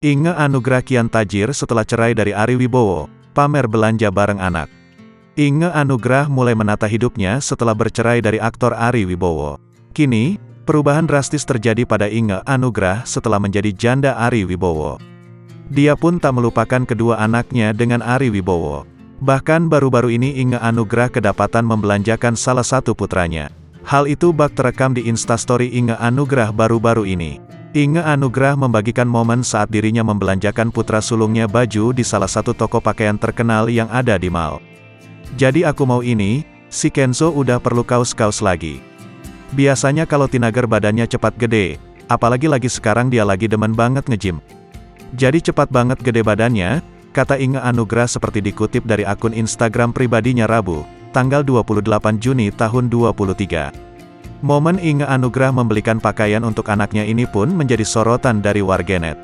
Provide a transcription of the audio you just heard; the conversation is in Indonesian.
Inge Anugrah kian tajir setelah cerai dari Ari Wibowo, pamer belanja bareng anak. Inge Anugrah mulai menata hidupnya setelah bercerai dari aktor Ari Wibowo. Kini, perubahan drastis terjadi pada Inge Anugrah setelah menjadi janda Ari Wibowo. Dia pun tak melupakan kedua anaknya dengan Ari Wibowo. Bahkan baru-baru ini Inge Anugrah kedapatan membelanjakan salah satu putranya. Hal itu bak terekam di Instastory Inge Anugrah baru-baru ini. Inge Anugrah membagikan momen saat dirinya membelanjakan putra sulungnya baju di salah satu toko pakaian terkenal yang ada di mall. Jadi aku mau ini, si Kenzo udah perlu kaos-kaos lagi. Biasanya kalau teenager badannya cepat gede, apalagi lagi sekarang dia lagi demen banget nge-gym. Jadi cepat banget gede badannya, kata Inge Anugrah seperti dikutip dari akun Instagram pribadinya Rabu, tanggal 28 Juni tahun 2023. Momen Inge Anugrah membelikan pakaian untuk anaknya ini pun menjadi sorotan dari warganet.